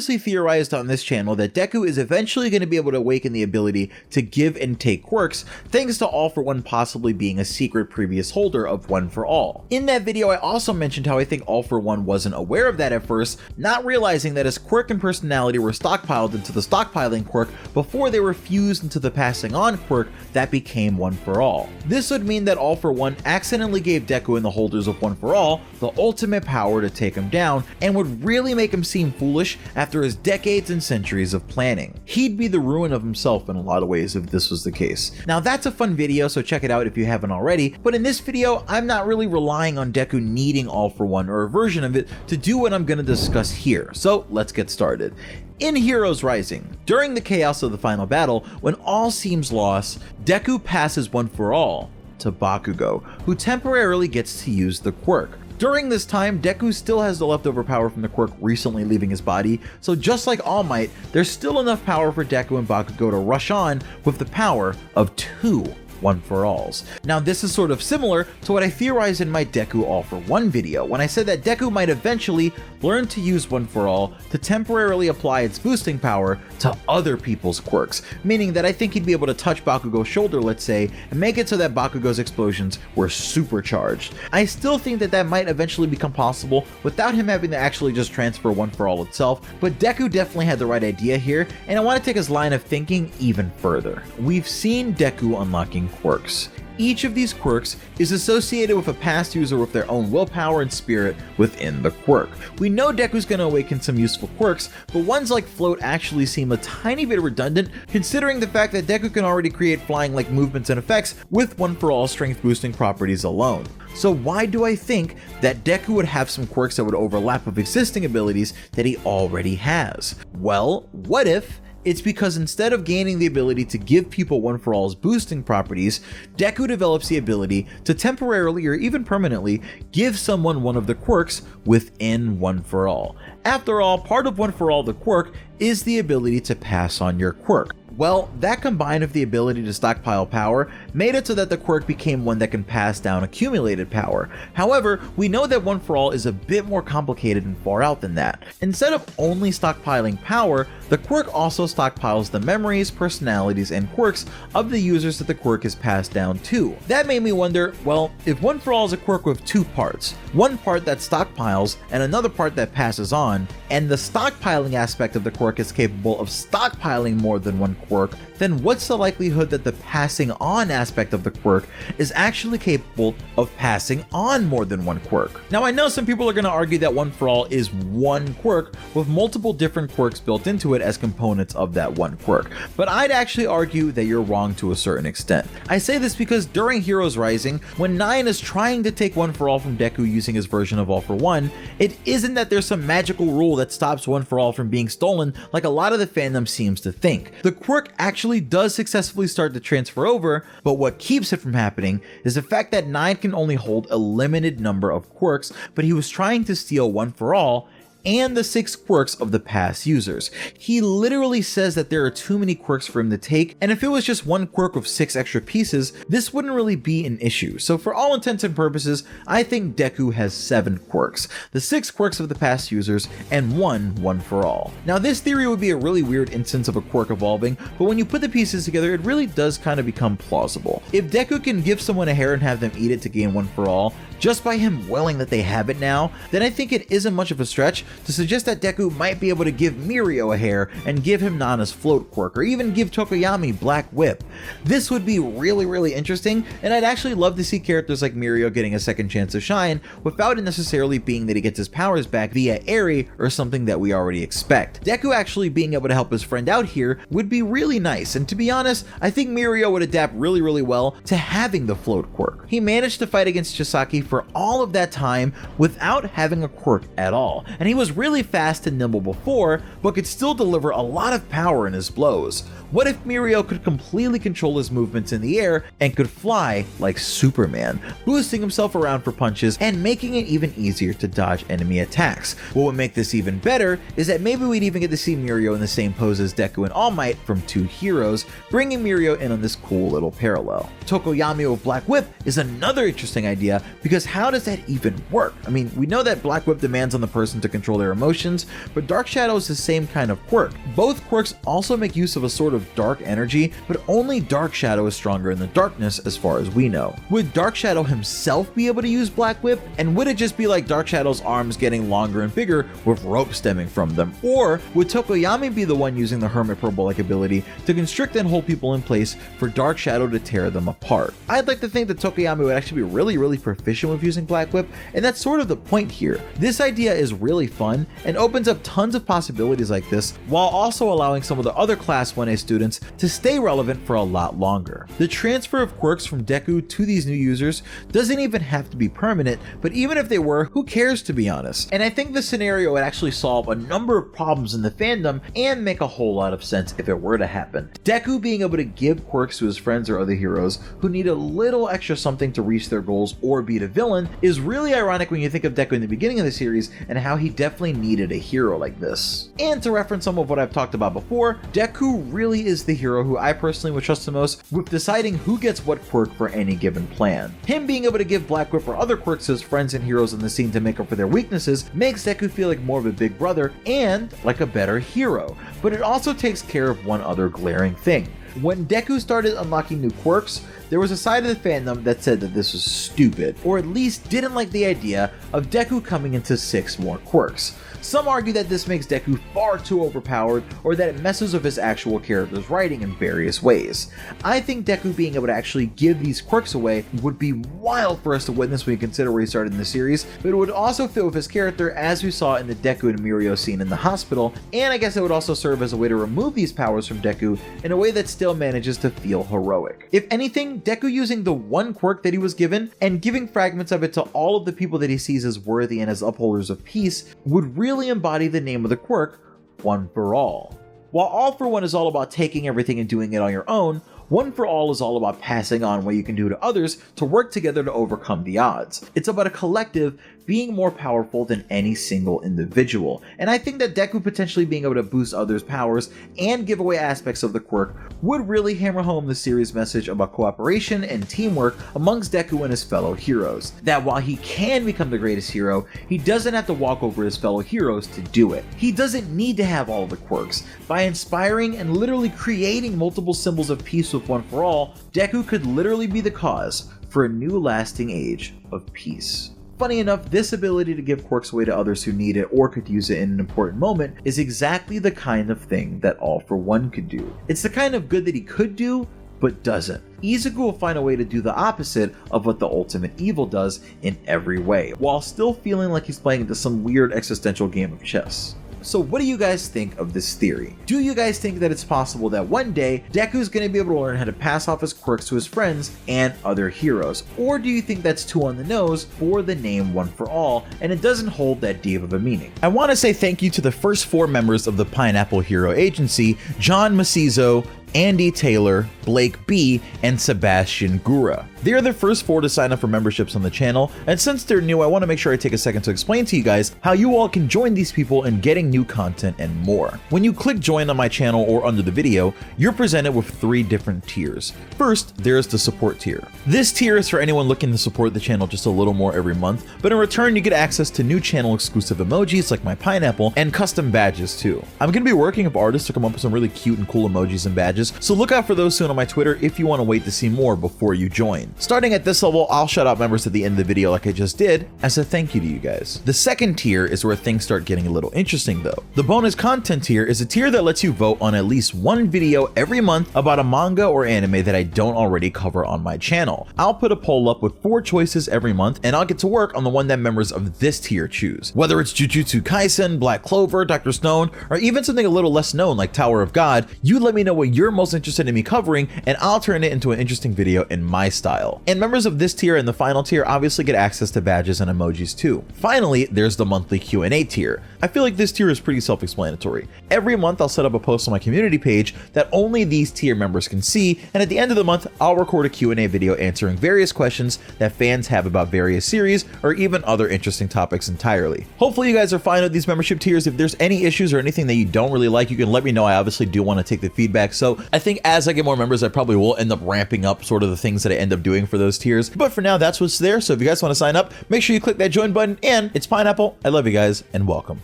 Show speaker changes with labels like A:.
A: theorized on this channel that Deku is eventually going to be able to awaken the ability to give and take quirks, thanks to All For One possibly being a secret previous holder of One For All. In that video, I also mentioned how I think All For One wasn't aware of that at first, not realizing that his quirk and personality were stockpiled into the stockpiling quirk before they were fused into the passing on quirk that became One For All. This would mean that All For One accidentally gave Deku and the holders of One For All the ultimate power to take him down, and would really make him seem foolish after his decades and centuries of planning. He'd be the ruin of himself in a lot of ways if this was the case. Now that's a fun video, so check it out if you haven't already, but in this video I'm not really relying on Deku needing All For One or a version of it to do what I'm going to discuss here, so let's get started. In Heroes Rising, during the chaos of the final battle, when all seems lost, Deku passes One For All to Bakugo, who temporarily gets to use the quirk. During this time, Deku still has the leftover power from the quirk recently leaving his body, so just like All Might, there's still enough power for Deku and Bakugo to rush on with the power of 2 One For Alls. Now this is sort of similar to what I theorized in my Deku All For One video, when I said that Deku might eventually learn to use One For All to temporarily apply its boosting power to other people's quirks, meaning that I think he'd be able to touch Bakugo's shoulder, let's say, and make it so that Bakugo's explosions were supercharged. I still think that that might eventually become possible without him having to actually just transfer One For All itself, but Deku definitely had the right idea here, and I want to take his line of thinking even further. We've seen Deku unlocking quirks. Each of these quirks is associated with a past user with their own willpower and spirit within the quirk. We know Deku's going to awaken some useful quirks, but ones like Float actually seem a tiny bit redundant considering the fact that Deku can already create flying-like movements and effects with One For All strength boosting properties alone. So why do I think that Deku would have some quirks that would overlap with existing abilities that he already has? Well, what if it's because instead of gaining the ability to give people One For All's boosting properties, Deku develops the ability to temporarily or even permanently give someone one of the quirks within One For All. After all, part of One For All the quirk is the ability to pass on your quirk. Well, that combined with the ability to stockpile power made it so that the quirk became one that can pass down accumulated power. However, we know that One For All is a bit more complicated and far out than that. Instead of only stockpiling power, the quirk also stockpiles the memories, personalities, and quirks of the users that the quirk is passed down to. That made me wonder, well, if One For All is a quirk with 2 parts, one part that stockpiles and another part that passes on, and the stockpiling aspect of the quirk is capable of stockpiling more than one quirk, then what's the likelihood that the passing on aspect of the quirk is actually capable of passing on more than one quirk? Now I know some people are going to argue that One For All is one quirk with multiple different quirks built into it as components of that one quirk, but I'd actually argue that you're wrong to a certain extent. I say this because during Heroes Rising, when Nine is trying to take One For All from Deku using his version of All For One, it isn't that there's some magical rule that stops One For All from being stolen like a lot of the fandom seems to think. The quirk actually does successfully start to transfer over, but what keeps it from happening is the fact that Nine can only hold a limited number of quirks, but he was trying to steal One For All and the 6 quirks of the past users. He literally says that there are too many quirks for him to take, and if it was just one quirk with 6 extra pieces, this wouldn't really be an issue. So for all intents and purposes, I think Deku has 7 quirks, the 6 quirks of the past users, and One For All. Now this theory would be a really weird instance of a quirk evolving, but when you put the pieces together, it really does kind of become plausible. If Deku can give someone a hair and have them eat it to gain One For All, just by him willing that they have it now, then I think it isn't much of a stretch to suggest that Deku might be able to give Mirio a hair and give him Nana's Float quirk, or even give Tokoyami Black Whip. This would be really interesting, and I'd actually love to see characters like Mirio getting a second chance to shine without it necessarily being that he gets his powers back via Eri or something that we already expect. Deku actually being able to help his friend out here would be really nice, and to be honest, I think Mirio would adapt really well to having the Float quirk. He managed to fight against Chisaki for all of that time without having a quirk at all, and he was really fast and nimble before, but could still deliver a lot of power in his blows. What if Mirio could completely control his movements in the air and could fly like Superman, boosting himself around for punches and making it even easier to dodge enemy attacks? What would make this even better is that maybe we'd even get to see Mirio in the same pose as Deku and All Might from 2 Heroes, bringing Mirio in on this cool little parallel. Tokoyami with Black Whip is another interesting idea, because how does that even work? I mean, we know that Black Whip demands on the person to control control their emotions, but Dark Shadow is the same kind of quirk. Both quirks also make use of a sort of dark energy, but only Dark Shadow is stronger in the darkness as far as we know. Would Dark Shadow himself be able to use Black Whip, and would it just be like Dark Shadow's arms getting longer and bigger with rope stemming from them? Or would Tokoyami be the one using the Hermit Purple-like ability to constrict and hold people in place for Dark Shadow to tear them apart? I'd like to think that Tokoyami would actually be really proficient with using Black Whip, and that's sort of the point here. This idea is really fun and opens up tons of possibilities like this, while also allowing some of the other Class 1A students to stay relevant for a lot longer. The transfer of quirks from Deku to these new users doesn't even have to be permanent, but even if they were, who cares, to be honest? And I think the scenario would actually solve a number of problems in the fandom and make a whole lot of sense if it were to happen. Deku being able to give quirks to his friends or other heroes who need a little extra something to reach their goals or beat a villain is really ironic when you think of Deku in the beginning of the series and how he definitely needed a hero like this. And to reference some of what I've talked about before, Deku really is the hero who I personally would trust the most with deciding who gets what quirk for any given plan. Him being able to give Black Whip or other quirks to his friends and heroes in the scene to make up for their weaknesses makes Deku feel like more of a big brother and like a better hero, but it also takes care of one other glaring thing. When Deku started unlocking new quirks, there was a side of the fandom that said that this was stupid, or at least didn't like the idea of Deku coming into 6 more quirks. Some argue that this makes Deku far too overpowered, or that it messes with his actual character's writing in various ways. I think Deku being able to actually give these quirks away would be wild for us to witness when you consider where he started in the series, but it would also fit with his character as we saw in the Deku and Mirio scene in the hospital, and I guess it would also serve as a way to remove these powers from Deku in a way that still manages to feel heroic. If anything, Deku using the one quirk that he was given and giving fragments of it to all of the people that he sees as worthy and as upholders of peace would really embody the name of the quirk, One for All. While All for One is all about taking everything and doing it on your own, One for All is all about passing on what you can do to others to work together to overcome the odds. It's about a collective being more powerful than any single individual, and I think that Deku potentially being able to boost others' powers and give away aspects of the quirk would really hammer home the series' message about cooperation and teamwork amongst Deku and his fellow heroes. That while he can become the greatest hero, he doesn't have to walk over his fellow heroes to do it. He doesn't need to have all the quirks. By inspiring and literally creating multiple symbols of peace with One for All, Deku could literally be the cause for a new lasting age of peace. Funny enough, this ability to give quirks away to others who need it or could use it in an important moment is exactly the kind of thing that All for One could do. It's the kind of good that he could do, but doesn't. Izuku will find a way to do the opposite of what the ultimate evil does in every way, while still feeling like he's playing into some weird existential game of chess. So what do you guys think of this theory? Do you guys think that it's possible that one day Deku's going to be able to learn how to pass off his quirks to his friends and other heroes? Or do you think that's too on the nose for the name One for All and it doesn't hold that deep of a meaning? I want to say thank you to the first 4 members of the Pineapple Hero Agency, John Macizo, Andy Taylor, Blake B, and Sebastian Gura. They are the first 4 to sign up for memberships on the channel, and since they're new, I want to make sure I take a second to explain to you guys how you all can join these people in getting new content and more. When you click join on my channel or under the video, you're presented with 3 different tiers. First, there's the support tier. This tier is for anyone looking to support the channel just a little more every month, but in return you get access to new channel exclusive emojis like my pineapple and custom badges too. I'm going to be working with artists to come up with some really cute and cool emojis and badges, so look out for those soon on my Twitter if you want to wait to see more before you join. Starting at this level, I'll shout out members at the end of the video like I just did as a thank you to you guys. The second tier is where things start getting a little interesting though. The bonus content tier is a tier that lets you vote on at least one video every month about a manga or anime that I don't already cover on my channel. I'll put a poll up with 4 choices every month and I'll get to work on the one that members of this tier choose. Whether it's Jujutsu Kaisen, Black Clover, Dr. Stone, or even something a little less known like Tower of God, you let me know what you're most interested in me covering and I'll turn it into an interesting video in my style. And members of this tier and the final tier obviously get access to badges and emojis too. Finally, there's the monthly Q&A tier. I feel like this tier is pretty self-explanatory. Every month I'll set up a post on my community page that only these tier members can see, and at the end of the month I'll record a Q&A video answering various questions that fans have about various series or even other interesting topics entirely. Hopefully you guys are fine with these membership tiers. If there's any issues or anything that you don't really like, you can let me know. I obviously do want to take the feedback, so I think as I get more members I probably will end up ramping up sort of the things that I end up doing for those tiers, but for now that's what's there. So if you guys want to sign up, make sure you click that join button, and it's Pineapple. I love you guys and welcome.